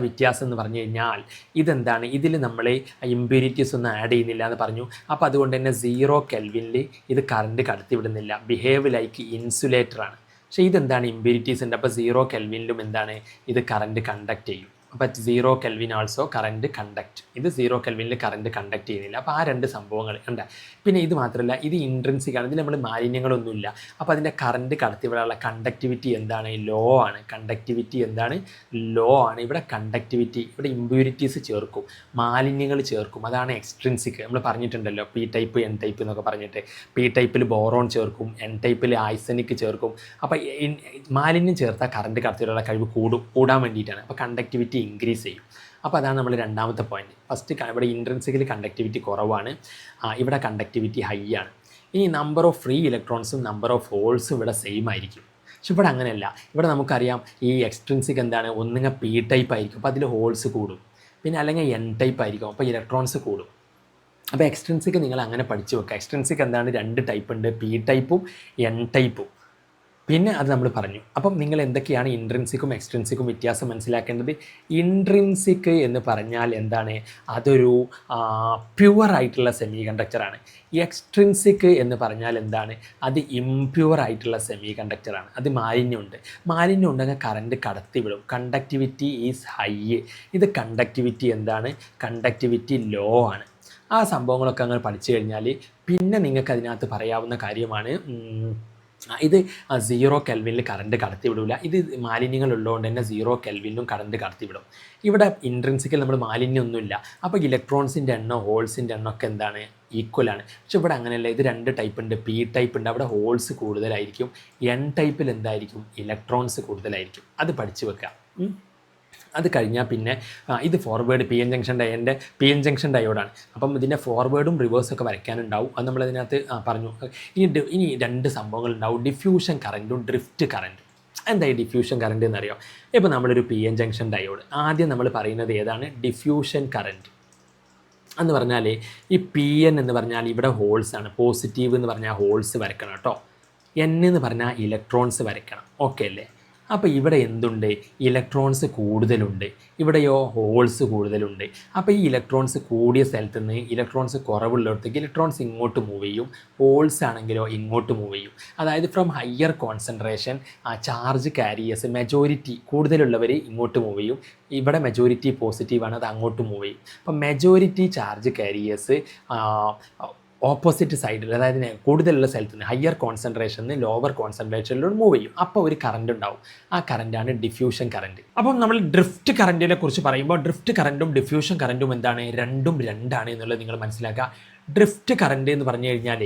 വ്യത്യാസം എന്ന് പറഞ്ഞു കഴിഞ്ഞാൽ ഇതെന്താണ്? ഇതിൽ നമ്മൾ ഇമ്പ്യൂരിറ്റീസ് ഒന്നും ആഡ് ചെയ്യുന്നില്ല എന്ന് പറഞ്ഞു. അപ്പോൾ അതുകൊണ്ട് തന്നെ 0 കെൽവിനിൽ ഇത് കറണ്ട് കടത്തിവിടുന്നില്ല, ബിഹേവ് ലൈക്ക് ഇൻസുലേറ്ററാണ്. പക്ഷേ ഇതെന്താണ്? ഇമ്പ്യൂരിറ്റീസ് ഉണ്ട്, അപ്പോൾ 0 കെൽവിനിലും എന്താണ്? ഇത് കറണ്ട് കണ്ടക്ട് ചെയ്യും. അപ്പോൾ 0 കെൽവിൻ ആൾസോ കറണ്ട് കണ്ടക്ട്. ഇത് 0 കെൽവിനിൽ കറണ്ട് കണ്ടക്ട് ചെയ്യുന്നില്ല. അപ്പോൾ ആ രണ്ട് സംഭവങ്ങൾ ഉണ്ട്. പിന്നെ ഇത് മാത്രമല്ല, ഇത് ഇൻട്രിൻസിക് ആണ്, ഇതിൽ നമ്മൾ മാലിന്യങ്ങളൊന്നുമില്ല. അപ്പോൾ അതിൻ്റെ കറണ്ട് കടത്തിവിടാനുള്ള കണ്ടക്ടിവിറ്റി എന്താണ്? ലോ ആണ്. കണ്ടക്ടിവിറ്റി എന്താണ്? ലോ ആണ്. ഇവിടെ കണ്ടക്ടിവിറ്റി, ഇവിടെ ഇമ്പ്യൂരിറ്റീസ് ചേർക്കും, മാലിന്യങ്ങൾ ചേർക്കും, അതാണ് എക്സ്ട്രിൻസിക്. നമ്മൾ പറഞ്ഞിട്ടുണ്ടല്ലോ പി ടൈപ്പ് എൻ ടൈപ്പ് എന്നൊക്കെ പറഞ്ഞിട്ട്. പി ടൈപ്പിൽ ബോറോൺ ചേർക്കും, എൻ ടൈപ്പിൽ ആഴ്സനിക് ചേർക്കും. അപ്പോൾ മാലിന്യം ചേർത്താൽ കറണ്ട് കടത്തിവിടാനുള്ള കഴിവ് കൂടാൻ വേണ്ടിയിട്ടാണ്. അപ്പോൾ കണ്ടക്ടിവിറ്റി ഇൻക്രീസ് ചെയ്യും. അപ്പോൾ അതാണ് നമ്മൾ രണ്ടാമത്തെ പോയിന്റ്. ഫസ്റ്റ് ഇവിടെ ഇൻട്രിൻസിക്കലി കണ്ടക്ടിവിറ്റി കുറവാണ്, ഇവിടെ കണ്ടക്ടിവിറ്റി ഹൈ ആണ്. ഇനി നമ്പർ ഓഫ് ഫ്രീ ഇലക്ട്രോൺസും നമ്പർ ഓഫ് ഹോൾസും ഇവിടെ സെയിം ആയിരിക്കും. പക്ഷെ ഇവിടെ അങ്ങനെയല്ല. ഇവിടെ നമുക്കറിയാം ഈ എക്സ്ട്രിൻസിക് എന്താണ്? ഒന്നുകിൽ പി ടൈപ്പ് ആയിരിക്കും, അപ്പോൾ അതിൽ ഹോൾസ് കൂടും. പിന്നെ അല്ലെങ്കിൽ എൻ ടൈപ്പ് ആയിരിക്കും, അപ്പോൾ ഇലക്ട്രോൺസ് കൂടും. അപ്പോൾ എക്സ്ട്രിൻസിക് നിങ്ങൾ അങ്ങനെ പഠിച്ചു വെക്കുക. എക്സ്ട്രിൻസിക് എന്താണ്? 2 ടൈപ്പ് ഉണ്ട്, പി ടൈപ്പും എൻ ടൈപ്പും. പിന്നെ അത് നമ്മൾ പറഞ്ഞു. അപ്പം നിങ്ങൾ എന്തൊക്കെയാണ് ഇൻട്രിൻസിക്കും എക്സ്ട്രിൻസിക്കും വ്യത്യാസം മനസ്സിലാക്കേണ്ടത്? ഇൻട്രിൻസിക് എന്ന് പറഞ്ഞാൽ എന്താണ്? അതൊരു പ്യുവർ ആയിട്ടുള്ള സെമി കണ്ടക്ടറാണ്. എക്സ്ട്രിൻസിക് എന്ന് പറഞ്ഞാൽ എന്താണ്? അത് ഇംപ്യുവർ ആയിട്ടുള്ള സെമി കണ്ടക്ടറാണ്. അത് മാലിന്യം ഉണ്ടെങ്കിൽ കറണ്ട് കടത്തിവിടും. Conductivity is high. ഇത് കണ്ടക്ടിവിറ്റി എന്താണ്? കണ്ടക്ടിവിറ്റി ലോ ആണ്. ആ സംഭവങ്ങളൊക്കെ അങ്ങനെ പഠിച്ചു കഴിഞ്ഞാൽ പിന്നെ നിങ്ങൾക്ക് അതിനകത്ത് പറയാവുന്ന കാര്യമാണ് ഇത് 0 കെൽവിനിൽ കറണ്ട് കടത്തിവിടില്ല. ഇത് മാലിന്യങ്ങൾ ഉള്ളതുകൊണ്ട് തന്നെ 0 കെൽവിനും കറണ്ട് കടത്തിവിടും. ഇവിടെ ഇൻട്രിൻസിക്കൽ നമ്മൾ മാലിന്യമൊന്നുമില്ല. അപ്പോൾ ഇലക്ട്രോൺസിൻ്റെ എണ്ണം ഹോൾസിൻ്റെ എണ്ണം ഒക്കെ എന്താണ് ഈക്വലാണ്. പക്ഷെ ഇവിടെ അങ്ങനെയല്ല. ഇത് 2 ടൈപ്പ് ഉണ്ട്. പി ടൈപ്പ് ഉണ്ട്, അവിടെ ഹോൾസ് കൂടുതലായിരിക്കും. എൻ ടൈപ്പിൽ എന്തായിരിക്കും ഇലക്ട്രോൺസ് കൂടുതലായിരിക്കും. അത് പഠിച്ചു വെക്കുക. അത് കഴിഞ്ഞാൽ പിന്നെ ഇത് ഫോർവേഡ് പി എൻ ജംഗ്ഷൻ ഡയോഡാണ്. അപ്പം ഇതിൻ്റെ ഫോർവേഡും റിവേഴ്സൊക്കെ വരയ്ക്കാനുണ്ടാവും. അത് നമ്മളതിനകത്ത് പറഞ്ഞു. ഇനി 2 സംഭവങ്ങളുണ്ടാവും, ഡിഫ്യൂഷൻ കറൻറ്റും ഡ്രിഫ്റ്റ് കറൻറ്റും. എന്താ ഈ ഡിഫ്യൂഷൻ കറൻറ്റ് എന്നറിയാം? ഇപ്പോൾ നമ്മളൊരു പി എൻ ജംഗ്ഷൻ ഡയോഡ്, ആദ്യം നമ്മൾ പറയുന്നത് ഏതാണ്? ഡിഫ്യൂഷൻ കറൻറ്റ് എന്ന് പറഞ്ഞാൽ ഈ പി എൻ എന്ന് പറഞ്ഞാൽ ഇവിടെ ഹോൾസ് ആണ്. പോസിറ്റീവ് എന്ന് പറഞ്ഞാൽ ഹോൾസ് വരയ്ക്കണം കേട്ടോ. എൻ എന്ന് പറഞ്ഞാൽ ഇലക്ട്രോൺസ് വരയ്ക്കണം. ഓക്കെ അല്ലേ? അപ്പോൾ ഇവിടെ എന്തുണ്ട്? ഇലക്ട്രോൺസ് കൂടുതലുണ്ട്. ഇവിടെയോ ഹോൾസ് കൂടുതലുണ്ട്. അപ്പോൾ ഈ ഇലക്ട്രോൺസ് കൂടിയ സ്ഥലത്ത് നിന്ന് ഇലക്ട്രോൺസ് കുറവുള്ളിടത്തേക്ക് ഇലക്ട്രോൺസ് ഇങ്ങോട്ട് മൂവ് ചെയ്യും. ഹോൾസ് ആണെങ്കിലോ ഇങ്ങോട്ട് മൂവ് ചെയ്യും. അതായത് from higher concentration charge carriers majority കൂടുതലുള്ളവർ ഇങ്ങോട്ട് മൂവ് ചെയ്യും. ഇവിടെ മെജോറിറ്റി പോസിറ്റീവാണ്, അത് അങ്ങോട്ട് മൂവ് ചെയ്യും. അപ്പം മെജോറിറ്റി ചാർജ് കാരിയേഴ്സ് ഓപ്പോസിറ്റ് സൈഡിൽ, അതായത് കൂടുതലുള്ള സ്ഥലത്ത് നിന്ന് ഹയർ കോൺസെൻട്രേഷനിൽ ലോവർ കോൺസെൻട്രേഷനിലോട്ട് മൂവ് ചെയ്യും. അപ്പോൾ ഒരു കറണ്ട് ഉണ്ടാവും. ആ കറണ്ടാണ് ഡിഫ്യൂഷൻ കറണ്ട്. അപ്പം നമ്മൾ ഡ്രിഫ്റ്റ് കറണ്ടിനെ കുറിച്ച് പറയുമ്പോൾ ഡ്രിഫ്റ്റ് കറണ്ടും ഡിഫ്യൂഷൻ കറണ്ടും എന്താണ്? രണ്ടും രണ്ടാണ് എന്നുള്ളത് നിങ്ങൾ മനസ്സിലാക്കുക. ഡ്രിഫ്റ്റ് കറണ്ട് എന്ന് പറഞ്ഞു കഴിഞ്ഞാൽ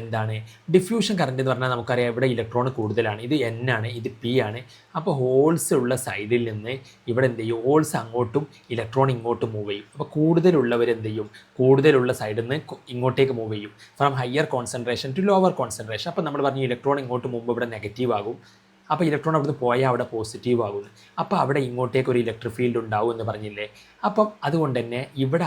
എന്താണ്? ഡിഫ്യൂഷൻ കറണ്ട് എന്ന് പറഞ്ഞാൽ നമുക്കറിയാം ഇവിടെ ഇലക്ട്രോൺ കൂടുതലാണ്. ഇത് എൻ ആണ്, ഇത് പി ആണ്. അപ്പോൾ ഹോൾസ് ഉള്ള സൈഡിൽ നിന്ന് ഇവിടെ എന്ത് ചെയ്യും? ഹോൾസ് അങ്ങോട്ടും ഇലക്ട്രോൺ ഇങ്ങോട്ടും മൂവ് ചെയ്യും. അപ്പോൾ കൂടുതലുള്ളവർ എന്ത് ചെയ്യും? കൂടുതലുള്ള സൈഡിൽ നിന്ന് ഇങ്ങോട്ടേക്ക് മൂവ് ചെയ്യും. From higher concentration to lower concentration. അപ്പോൾ നമ്മൾ പറഞ്ഞു ഇലക്ട്രോൺ ഇങ്ങോട്ട് മുമ്പ് ഇവിടെ നെഗറ്റീവ് ആകും. അപ്പോൾ ഇലക്ട്രോൺ അവിടുന്ന് പോയാൽ അവിടെ പോസിറ്റീവ് ആകുന്നു. അപ്പോൾ അവിടെ ഇങ്ങോട്ടേക്ക് ഒരു ഇലക്ട്രിക് ഫീൽഡ് ഉണ്ടാവും എന്ന് പറഞ്ഞില്ലേ? അപ്പം അതുകൊണ്ട് തന്നെ ഇവിടെ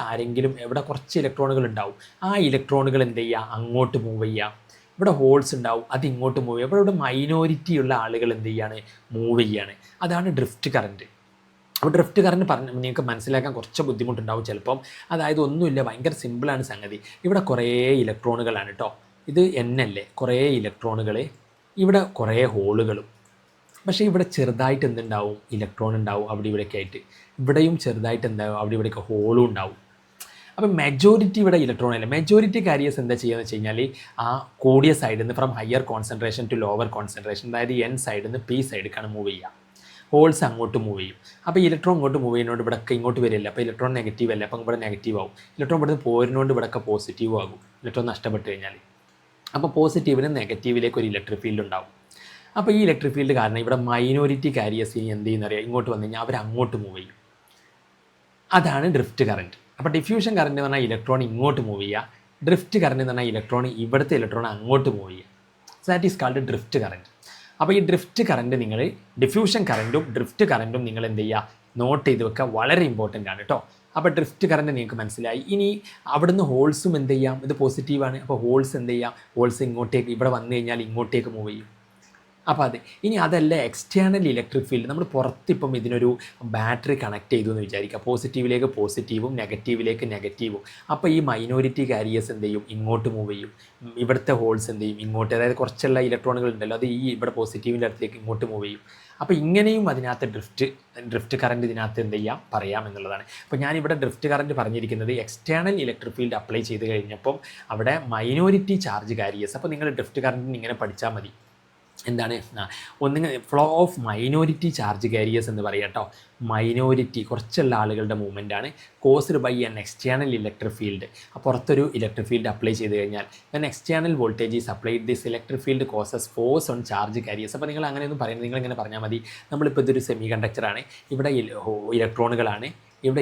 ഇവിടെ കുറച്ച് ഇലക്ട്രോണുകൾ ഉണ്ടാവും. ആ ഇലക്ട്രോണുകൾ എന്ത് ചെയ്യുക? അങ്ങോട്ട് മൂവ് ചെയ്യുക. ഇവിടെ ഹോൾസ് ഉണ്ടാവും, അത് ഇങ്ങോട്ട് മൂവ് ചെയ്യുക. അപ്പോൾ ഇവിടെ മൈനോറിറ്റി ഉള്ള ആളുകൾ എന്ത് ചെയ്യാണ്? മൂവ് ചെയ്യാണ്. അതാണ് ഡ്രിഫ്റ്റ് കറണ്ട്. അപ്പോൾ ഡ്രിഫ്റ്റ് കറണ്ട് നിങ്ങൾക്ക് മനസ്സിലാക്കാൻ കുറച്ച് ബുദ്ധിമുട്ടുണ്ടാവും ചിലപ്പം. അതായത് ഒന്നുമില്ല, ഭയങ്കര സിമ്പിളാണ് സംഗതി. ഇവിടെ കുറേ ഇലക്ട്രോണുകളാണ് കേട്ടോ. ഇത് എന്നല്ലേ, കുറേ ഇലക്ട്രോണുകൾ, ഇവിടെ കുറേ ഹോളുകളും. പക്ഷേ ഇവിടെ ചെറുതായിട്ട് എന്തുണ്ടാവും? ഇലക്ട്രോൺ ഉണ്ടാവും അവിടെ ഇവിടെയൊക്കെ ആയിട്ട്. ഇവിടെയും ചെറുതായിട്ട് എന്താവും? അവിടെ ഇവിടെയൊക്കെ ഹോളും ഉണ്ടാവും. അപ്പം മെജോറിറ്റി ഇവിടെ ഇലക്ട്രോൺ അല്ല. മെജോറിറ്റി കാരിയേഴ്സ് എന്താ ചെയ്യുകയെന്ന് വെച്ച് കഴിഞ്ഞാൽ ആ കൂടിയ സൈഡിൽ നിന്ന് from higher concentration to lower concentration, അതായത് എൻ സൈഡിൽ നിന്ന് പി സൈഡിലേക്കാണ് മൂവ് ചെയ്യുക. ഹോൾസ് അങ്ങോട്ട് മൂവ് ചെയ്യും. അപ്പോൾ ഇലക്ട്രോൺ ഇങ്ങോട്ട് മൂവ് ചെയ്യുന്നതുകൊണ്ട് ഇവിടെയൊക്കെ ഇങ്ങോട്ട് വരില്ല. അപ്പോൾ ഇലക്ട്രോൺ നെഗറ്റീവ് അല്ല, അപ്പം ഇവിടെ നെഗറ്റീവ് ആവും. ഇലക്ട്രോൺ ഇവിടുന്ന് പോരുന്നതുകൊണ്ട് ഇവിടെയൊക്കെ പോസിറ്റീവ് ആകും. ഇലക്ട്രോൺ നഷ്ടപ്പെട്ട് കഴിഞ്ഞാൽ അപ്പോൾ പോസിറ്റീവിന് നെഗറ്റീവിലേക്ക് ഒരു ഇലക്ട്രിക് ഫീൽഡ് ഉണ്ടാവും. അപ്പോൾ ഈ ഇലക്ട്രിക് ഫീൽഡ് കാരണം ഇവിടെ മൈനോറിറ്റി കാരിയേഴ്സ് എന്ത് ചെയ്യുന്നറിയാം? ഇങ്ങോട്ട് വന്നു കഴിഞ്ഞാൽ അവർ അങ്ങോട്ട് മൂവ് ചെയ്യും. അതാണ് ഡ്രിഫ്റ്റ് കറണ്ട്. അപ്പോൾ ഡിഫ്യൂഷൻ കറണ്ട് എന്ന് പറഞ്ഞാൽ ഇലക്ട്രോൺ ഇങ്ങോട്ട് മൂവ് ചെയ്യുക. ഡ്രിഫ്റ്റ് കറണ്ട് എന്ന് പറഞ്ഞാൽ ഇലക്ട്രോൺ ഇവിടുത്തെ ഇലക്ട്രോൺ അങ്ങോട്ട് മൂവ് ചെയ്യുക. That is called drift current. അപ്പോൾ ഈ ഡ്രിഫ്റ്റ് കറണ്ട് നിങ്ങൾ ഡിഫ്യൂഷൻ കറണ്ടും ഡ്രിഫ്റ്റ് കറണ്ടും നിങ്ങൾ എന്ത് ചെയ്യുക? നോട്ട് ചെയ്ത് വെക്കുക. വളരെ ഇമ്പോർട്ടൻ്റ് ആണ് കേട്ടോ. അപ്പോൾ ഡ്രിഫ്റ്റ് കറണ്ട് നിങ്ങൾക്ക് മനസ്സിലായി. ഇനി അവിടുന്ന് ഹോൾസും എന്ത് ചെയ്യാം? ഇത് പോസിറ്റീവാണ്. അപ്പോൾ ഹോൾസ് എന്ത് ചെയ്യാം? ഹോൾസ് ഇങ്ങോട്ടേക്ക് ഇവിടെ വന്നു കഴിഞ്ഞാൽ ഇങ്ങോട്ടേക്ക് മൂവ് ചെയ്യും. അപ്പോൾ അത് ഇനി അതല്ല എക്സ്റ്റേണൽ ഇലക്ട്രിക് ഫീൽഡ്. നമ്മൾ പുറത്തിപ്പം ഇതിനൊരു ബാറ്ററി കണക്ട് ചെയ്തു എന്ന് വിചാരിക്കുക. പോസിറ്റീവിലേക്ക് പോസിറ്റീവും നെഗറ്റീവിലേക്ക് നെഗറ്റീവും. അപ്പോൾ ഈ മൈനോറിറ്റി കാരിയേഴ്സ് എന്ത് ചെയ്യും? ഇങ്ങോട്ട് മൂവ് ചെയ്യും. ഇവിടുത്തെ ഹോൾസ് എന്ത് ചെയ്യും? ഇങ്ങോട്ട്. അതായത് കുറച്ചുള്ള ഇലക്ട്രോണുകൾ ഉണ്ടല്ലോ, അത് ഈ ഇവിടെ പോസിറ്റീവിൻ്റെ അടുത്തേക്ക് ഇങ്ങോട്ട് മൂവ് ചെയ്യും. അപ്പോൾ ഇങ്ങനെയും അതിനകത്ത് ഡ്രിഫ്റ്റ് കറണ്ട് ഇതിനകത്ത് എന്ത് ചെയ്യാം? പറയാം എന്നുള്ളതാണ്. അപ്പോൾ ഞാനിവിടെ ഡ്രിഫ്റ്റ് കറണ്ട് പറഞ്ഞിരിക്കുന്നത് എക്സ്റ്റേണൽ ഇലക്ട്രിക് ഫീൽഡ് അപ്ലൈ ചെയ്ത് കഴിഞ്ഞപ്പം അവിടെ മൈനോറിറ്റി ചാർജ് കാരിയേഴ്സ്. അപ്പോൾ നിങ്ങൾ ഡ്രിഫ്റ്റ് കറണ്ടിന് ഇങ്ങനെ പഠിച്ചാൽ മതി. എന്താണ്? Flow of minority charge carriers എന്ന് പറയുക കേട്ടോ. മൈനോറിറ്റി കുറച്ചുള്ള ആളുകളുടെ മൂവ്മെൻറ്റാണ് caused by an external electric field. പുറത്തൊരു ഇലക്ട്രിക് ഫീൽഡ് അപ്ലൈ ചെയ്ത് കഴിഞ്ഞാൽ when external voltage is applied this electric field causes force on charge carriers. അപ്പോൾ നിങ്ങൾ അങ്ങനെയൊന്നും പറയുന്നത്, നിങ്ങളിങ്ങനെ പറഞ്ഞാൽ മതി. നമ്മളിപ്പോൾ ഇതൊരു സെമി കണ്ടക്ടറാണ്. ഇവിടെ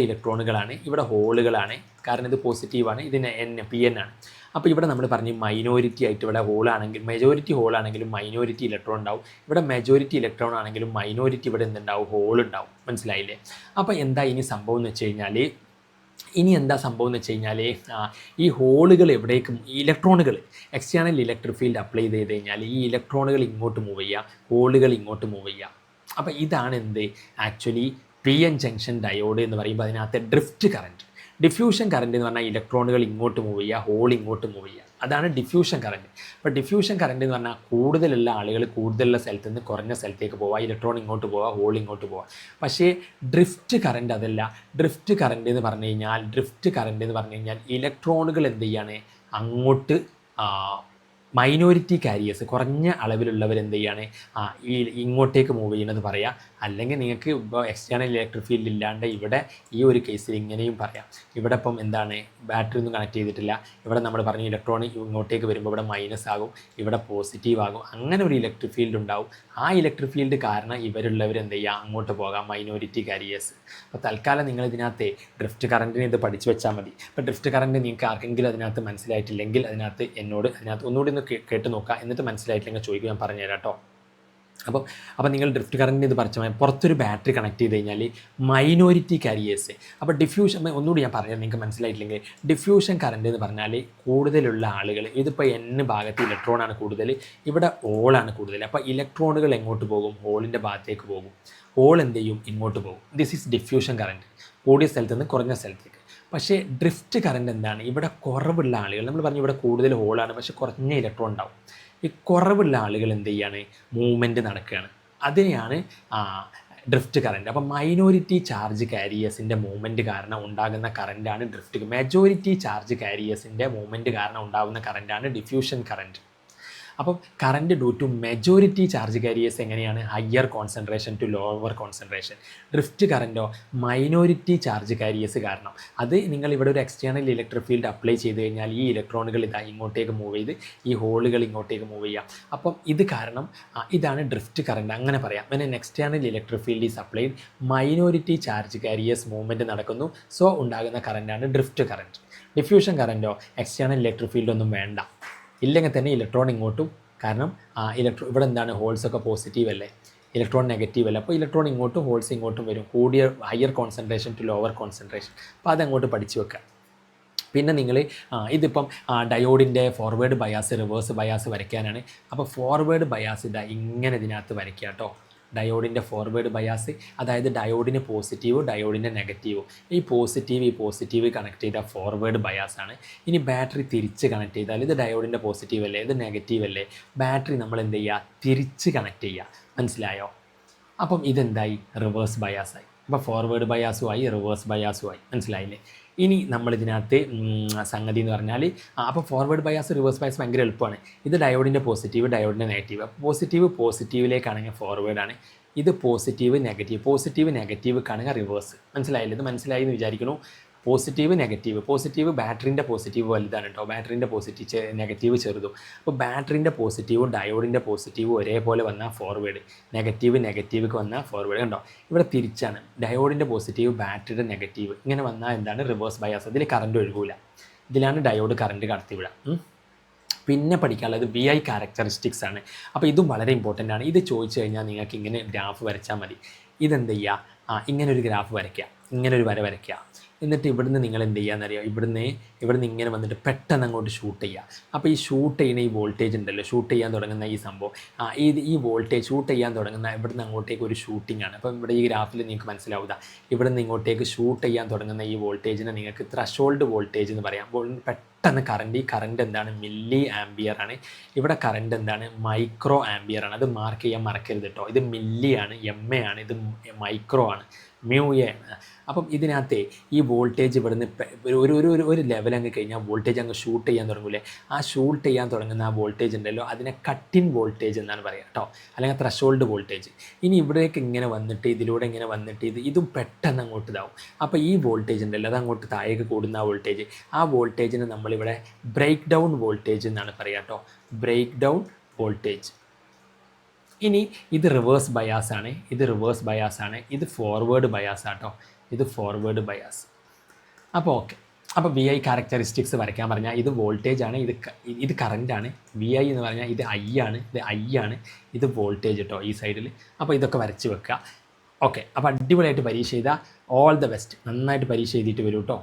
ഇലക്ട്രോണുകളാണ്, ഇവിടെ ഹോളുകളാണ്. കാരണം ഇത് പോസിറ്റീവാണ്, ഇതിന് പി എൻ ആണ്. അപ്പോൾ ഇവിടെ നമ്മൾ പറഞ്ഞ് മൈനോറിറ്റി ആയിട്ട് ഇവിടെ ഹോളാണെങ്കിൽ മെജോറിറ്റി ഹോളാണെങ്കിലും മൈനോറിറ്റി ഇലക്ട്രോൺ ഉണ്ടാവും. ഇവിടെ മെജോറിറ്റി ഇലക്ട്രോൺ ആണെങ്കിലും മൈനോറിറ്റി ഇവിടെ എന്തുണ്ടാവും? ഹോൾ ഉണ്ടാവും. മനസ്സിലായില്ലേ? അപ്പോൾ എന്താ ഇനി സംഭവം എന്ന് വെച്ച് കഴിഞ്ഞാൽ ഈ ഹോളുകൾ എവിടേക്കും ഇലക്ട്രോണുകൾ എക്സ്റ്റേണൽ ഇലക്ട്രിക് ഫീൽഡ് അപ്ലൈ ചെയ്ത് കഴിഞ്ഞാൽ ഈ ഇലക്ട്രോണുകൾ ഇങ്ങോട്ട് മൂവ് ചെയ്യുക, ഹോളുകൾ ഇങ്ങോട്ട് മൂവ് ചെയ്യുക. അപ്പോൾ ഇതാണ് എന്ത് actually P N junction diode എന്ന് പറയുമ്പോൾ അതിനകത്ത് ഡ്രിഫ്റ്റ് കറണ്ട്. ഡിഫ്യൂഷൻ കറണ്ട് എന്ന് പറഞ്ഞാൽ ഇലക്ട്രോണുകൾ ഇങ്ങോട്ട് മൂവ് ചെയ്യുക, ഹോൾ ഇങ്ങോട്ട് മൂവ് ചെയ്യുക. അതാണ് ഡിഫ്യൂഷൻ കറണ്ട്. അപ്പോൾ ഡിഫ്യൂഷൻ കറണ്ട് എന്ന് പറഞ്ഞാൽ കൂടുതലുള്ള ആളുകൾ കൂടുതലുള്ള സ്ഥലത്ത് നിന്ന് കുറഞ്ഞ സ്ഥലത്തേക്ക് പോവുക, ഇലക്ട്രോൺ ഇങ്ങോട്ട് പോവുക, ഹോൾ ഇങ്ങോട്ട് പോവുക. പക്ഷേ ഡ്രിഫ്റ്റ് കറണ്ട് അതല്ല. ഡ്രിഫ്റ്റ് കറണ്ട് എന്ന് പറഞ്ഞു കഴിഞ്ഞാൽ ഇലക്ട്രോണുകൾ എന്ത് ചെയ്യാണ്? അങ്ങോട്ട് മൈനോറിറ്റി കാരിയേഴ്സ് കുറഞ്ഞ അളവിലുള്ളവർ എന്ത് ചെയ്യാണ് ഈ ഇങ്ങോട്ടേക്ക് മൂവ് ചെയ്യണമെന്ന് പറയാം. അല്ലെങ്കിൽ നിങ്ങൾക്ക് ഇപ്പോൾ എക്സ്റ്റേണൽ ഇലക്ട്രിക് ഫീൽഡ് ഇല്ലാണ്ട് ഇവിടെ ഈ ഒരു കേസിൽ ഇങ്ങനെയും പറയാം. ഇവിടെ ഇപ്പം എന്താണ് ബാറ്ററി ഒന്നും കണക്ട് ചെയ്തിട്ടില്ല, ഇവിടെ നമ്മൾ പറഞ്ഞു ഇലക്ട്രോൺ ഇങ്ങോട്ടേക്ക് വരുമ്പോൾ ഇവിടെ മൈനസ് ആകും, ഇവിടെ പോസിറ്റീവ് ആകും, അങ്ങനെ ഒരു ഇലക്ട്രിക് ഫീൽഡ് ഉണ്ടാവും. ആ ഇലക്ട്രിക് ഫീൽഡ് കാരണം ഇവരുള്ളവർ എന്ത് ചെയ്യുക, അങ്ങോട്ട് പോകാം, മൈനോറിറ്റി കാരിയേഴ്സ്. അപ്പോൾ തൽക്കാലം നിങ്ങൾ ഇതിനകത്ത് ഡ്രിഫ്റ്റ് കറണ്ടിന് ഇത് പഠിച്ചു വെച്ചാൽ മതി. അപ്പോൾ ഡ്രിഫ്റ്റ് കറണ്ട് നിങ്ങൾക്ക് ആർക്കെങ്കിലും അതിനകത്ത് മനസ്സിലായിട്ടില്ലെങ്കിൽ അതിനകത്ത് എന്നോട് ഒന്നുകൂടി ഒന്ന് കേട്ട് നോക്കുക. എന്നിട്ട് മനസ്സിലായിട്ടില്ലെങ്കിൽ ചോദിക്കുക, ഞാൻ പറഞ്ഞുതരാം കേട്ടോ. അപ്പോൾ നിങ്ങൾ ഡ്രിഫ്റ്റ് കറണ്ടിന് ഇത് പഠിച്ചാൽ പുറത്തൊരു ബാറ്ററി കണക്ട് ചെയ്ത് കഴിഞ്ഞാൽ മൈനോറിറ്റി കാരിയേഴ്സ്. അപ്പോൾ ഡിഫ്യൂഷൻ ഒന്നുകൂടി ഞാൻ പറഞ്ഞാൽ നിങ്ങൾക്ക് മനസ്സിലായിട്ടില്ലെങ്കിൽ, ഡിഫ്യൂഷൻ കറണ്ട് എന്ന് പറഞ്ഞാൽ കൂടുതലുള്ള ആളുകൾ, ഇതിപ്പോൾ N ഭാഗത്ത് ഇലക്ട്രോണാണ് കൂടുതൽ, ഇവിടെ ഹോളാണ് കൂടുതൽ. അപ്പോൾ ഇലക്ട്രോണുകൾ എങ്ങോട്ട് പോകും, ഹോളിൻ്റെ ഭാഗത്തേക്ക് പോകും, ഹോൾ എന്ത് ചെയ്യും, ഇങ്ങോട്ട് പോകും. ദിസ് ഈസ് ഡിഫ്യൂഷൻ കറണ്ട്, കൂടിയ സ്ഥലത്ത് നിന്ന് കുറഞ്ഞ സ്ഥലത്തേക്ക്. പക്ഷേ ഡ്രിഫ്റ്റ് കറണ്ട് എന്താണ്, ഇവിടെ കുറവുള്ള ആളുകൾ, നമ്മൾ പറഞ്ഞു ഇവിടെ കൂടുതൽ ഹോളാണ് പക്ഷേ കുറഞ്ഞ ഇലക്ട്രോൺ ഉണ്ടാവും. ഈ കുറവുള്ള ആളുകൾ എന്ത് ചെയ്യാണ്, മൂവ്മെൻറ്റ് നടക്കുകയാണ്. അതിനെയാണ് ഡ്രിഫ്റ്റ് കറണ്ട്. അപ്പോൾ മൈനോറിറ്റി ചാർജ് കാരിയേഴ്സിൻ്റെ മൂവ്മെൻറ്റ് കാരണം ഉണ്ടാകുന്ന കറണ്ടാണ് ഡ്രിഫ്റ്റ്. മെജോറിറ്റി ചാർജ് കാരിയേഴ്സിൻ്റെ മൂവ്മെൻറ്റ് കാരണം ഉണ്ടാകുന്ന കറണ്ടാണ് ഡിഫ്യൂഷൻ കറണ്ട്. അപ്പം current due to majority charge carriers എങ്ങനെയാണ്, higher concentration to lower concentration. Drift കറൻറ്റോ മൈനോറിറ്റി ചാർജ് കാരിയേഴ്സ് കാരണം. അത് നിങ്ങൾ ഇവിടെ ഒരു എക്സ്റ്റേണൽ ഇലക്ട്രിക് ഫീൽഡ് അപ്ലൈ ചെയ്ത് കഴിഞ്ഞാൽ ഈ ഇലക്ട്രോണുകൾ ഇങ്ങോട്ടേക്ക് മൂവ് ചെയ്ത് ഈ ഹോളുകൾ ഇങ്ങോട്ടേക്ക് മൂവ് ചെയ്യാം. അപ്പം ഇത് കാരണം ഇതാണ് ഡ്രിഫ്റ്റ് കറണ്ട്, അങ്ങനെ പറയാം. പിന്നെ external electric field is applied, minority charge carriers movement നടക്കുന്നു, സോ ഉണ്ടാകുന്ന കറണ്ടാണ് ഡ്രിഫ്റ്റ് കറണ്ട്. ഡിഫ്യൂഷൻ കറൻറ്റോ എക്സ്റ്റേണൽ ഇലക്ട്രിക് ഫീൽഡ് ഒന്നും വേണ്ട, ഇല്ലെങ്കിൽ തന്നെ ഇലക്ട്രോൺ ഇങ്ങോട്ടും, കാരണം ഇവിടെ എന്താണ്, ഹോൾസൊക്കെ പോസിറ്റീവ് അല്ലേ, ഇലക്ട്രോൺ നെഗറ്റീവ് അല്ല. അപ്പോൾ ഇലക്ട്രോൺ ഇങ്ങോട്ടും ഹോൾസ് ഇങ്ങോട്ടും വരും, കൂടിയ higher concentration to lower concentration. അപ്പോൾ അതങ്ങോട്ട് പഠിച്ചു വെക്കുക. പിന്നെ നിങ്ങൾ ഇതിപ്പം ഡയോഡിൻ്റെ ഫോർവേഡ് ബയാസ് റിവേഴ്സ് ബയാസ് വരയ്ക്കാനാണ്. അപ്പോൾ ഫോർവേഡ് ബയാസ് ഇങ്ങനെ ഇതിനകത്ത് വരയ്ക്കുക കേട്ടോ. ഡയോഡിൻ്റെ ഫോർവേഡ് ബയാസ്, അതായത് ഡയോഡിന് പോസിറ്റീവ് ഡയോഡിൻ്റെ നെഗറ്റീവ്, ഈ പോസിറ്റീവ് കണക്ട് ചെയ്ത ഫോർവേഡ് ബയാസാണ്. ഇനി ബാറ്ററി തിരിച്ച് കണക്ട് ചെയ്താൽ ഇത് ഡയോഡിൻ്റെ പോസിറ്റീവ് അല്ലേ, ഇത് നെഗറ്റീവ് അല്ലേ, ബാറ്ററി നമ്മൾ എന്ത് ചെയ്യുക, തിരിച്ച് കണക്ട് ചെയ്യുക. മനസ്സിലായോ? അപ്പം ഇതെന്തായി, റിവേഴ്സ് ബയാസായി. അപ്പോൾ ഫോർവേഡ് ബയാസുമായി റിവേഴ്സ് ബയാസുമായി. മനസ്സിലായില്ലേ? ഇനി നമ്മളിതിനകത്ത് സംഗതി എന്ന് പറഞ്ഞാൽ അപ്പോൾ ഫോർവേഡ് ബയാസ് റിവേഴ്സ് ബയാസ് ഭയങ്കര എളുപ്പമാണ്. ഇത് ഡയോഡിൻ്റെ പോസിറ്റീവ് ഡയോഡിൻ്റെ നെഗറ്റീവ്. പോസിറ്റീവിലേക്കാണെങ്കിൽ ഫോർവേഡാണ്, ഇത് പോസിറ്റീവ് നെഗറ്റീവ് റിവേഴ്സ്. മനസ്സിലായില്ലേ? ഇത് മനസ്സിലായി എന്ന് വിചാരിക്കുന്നു. പോസിറ്റീവ് ബാറ്ററിൻ്റെ പോസിറ്റീവ് വലുതാണ് കേട്ടോ, ബാറ്ററിൻ്റെ നെഗറ്റീവ് ചെറുതും. അപ്പോൾ ബാറ്ററിൻ്റെ പോസിറ്റീവും ഡയോഡിൻ്റെ പോസിറ്റീവും ഒരേപോലെ വന്നാൽ ഫോർവേഡ്, നെഗറ്റീവിലേക്ക് വന്നാൽ ഫോർവേഡ്. കണ്ടോ, ഇവിടെ തിരിച്ചാണ്, ഡയോഡിൻ്റെ പോസിറ്റീവ് ബാറ്ററിയുടെ നെഗറ്റീവ്, ഇങ്ങനെ വന്നാൽ എന്താണ്, റിവേഴ്സ് ബയാസ്. അതിൽ കറണ്ട് ഒഴുകില്ല, ഇതിലാണ് ഡയോഡ് കറണ്ട് കടത്തിവിടുക. പിന്നെ പഠിക്കാനുള്ളത് VI ക്യാരക്ടറിസ്റ്റിക്സ് ആണ്. അപ്പോൾ ഇതും വളരെ ഇമ്പോർട്ടൻ്റ് ആണ്. ഇത് ചോദിച്ചു കഴിഞ്ഞാൽ നിങ്ങൾക്ക് ഇങ്ങനെ ഗ്രാഫ് വരച്ചാൽ മതി. ഇതെന്ത് ചെയ്യുക, ഇങ്ങനൊരു ഗ്രാഫ് വരയ്ക്കുക, ഇങ്ങനൊരു വര വരയ്ക്കുക. എന്നിട്ട് ഇവിടുന്ന് നിങ്ങൾ എന്ത് ചെയ്യുകയെന്നറിയാം, ഇവിടുന്ന് ഇങ്ങനെ വന്നിട്ട് പെട്ടെന്ന് അങ്ങോട്ട് ഷൂട്ട് ചെയ്യുക. അപ്പോൾ ഈ ഷൂട്ട് ചെയ്യുന്ന ഈ വോൾട്ടേജ് ഉണ്ടല്ലോ, ഷൂട്ട് ചെയ്യാൻ തുടങ്ങുന്ന ഈ സംഭവം, ഈ വോൾട്ടേജ് ഷൂട്ട് ചെയ്യാൻ തുടങ്ങുന്ന ഇവിടുന്ന് അങ്ങോട്ടേക്ക് ഒരു ഷൂട്ടിംഗ് ആണ്. അപ്പം ഇവിടെ ഈ ഗ്രാഫിൽ നിങ്ങൾക്ക് മനസ്സിലാവുക, ഇവിടുന്ന് ഇങ്ങോട്ടേക്ക് ഷൂട്ട് ചെയ്യാൻ തുടങ്ങുന്ന ഈ വോൾട്ടേജിനെ നിങ്ങൾക്ക് ത്രഷോൾഡ് വോൾട്ടേജ് എന്ന് പറയാം. പെട്ടെന്ന് ഈ കറണ്ട് എന്താണ്, മില്ലി ആംബിയർ ആണ്. ഇവിടെ കറണ്ട് എന്താണ്, മൈക്രോ ആംബിയർ ആണ്. അത് മാർക്ക് ചെയ്യാൻ മറക്കരുത് കേട്ടോ. ഇത് മില്ലി ആണ്, MA ആണ്, ഇത് മൈക്രോ ആണ്, μA ആണ്. അപ്പം ഇതിനകത്ത് ഈ വോൾട്ടേജ് ഇവിടുന്ന് ഒരു ലെവൽ അങ്ങ് കഴിഞ്ഞാൽ വോൾട്ടേജ് അങ്ങ് ഷൂട്ട് ചെയ്യാൻ തുടങ്ങില്ലേ. ആ ഷൂട്ട് ചെയ്യാൻ തുടങ്ങുന്ന ആ വോൾട്ടേജ് ഉണ്ടല്ലോ, അതിനെ കട്ടിൻ വോൾട്ടേജ് എന്നാണ് പറയുക കേട്ടോ, അല്ലെങ്കിൽ ത്രഷോൾഡ് വോൾട്ടേജ്. ഇനി ഇവിടേക്ക് ഇങ്ങനെ വന്നിട്ട് ഇതിലൂടെ ഇങ്ങനെ വന്നിട്ട് ഇതും പെട്ടെന്ന് അങ്ങോട്ട് ഇതാവും. അപ്പോൾ ഈ വോൾട്ടേജ് ഉണ്ടല്ലോ, അത് അങ്ങോട്ട് താഴേക്ക് കൂടുന്ന ആ വോൾട്ടേജിനെ നമ്മളിവിടെ ബ്രേക്ക് ഡൗൺ വോൾട്ടേജ് എന്നാണ് പറയുക കേട്ടോ, ബ്രേക്ക് ഡൗൺ വോൾട്ടേജ്. ഇനി ഇത് റിവേഴ്സ് ബയാസ് ആണ്, ഇത് ഫോർവേഡ് ബയാസ് ആട്ടോ, ഇത് ഫോർവേഡ് ബയാസ്. അപ്പോൾ ഓക്കെ. അപ്പോൾ VI ക്യാരക്ടറിസ്റ്റിക്സ് വരയ്ക്കാൻ പറഞ്ഞാൽ ഇത് വോൾട്ടേജ് ആണ്, ഇത് കറൻറ്റാണ്. VI എന്ന് പറഞ്ഞാൽ ഇത് I ആണ്, ഇത് വോൾട്ടേജ് കേട്ടോ ഈ സൈഡിൽ. അപ്പോൾ ഇതൊക്കെ വരച്ച് വെക്കുക. ഓക്കെ. അപ്പോൾ അടിപൊളിയായിട്ട് പരീക്ഷ ചെയ്താൽ ഓൾ ദ ബെസ്റ്റ്. നന്നായിട്ട് പരീക്ഷ എഴുതിയിട്ട് വരൂ കേട്ടോ.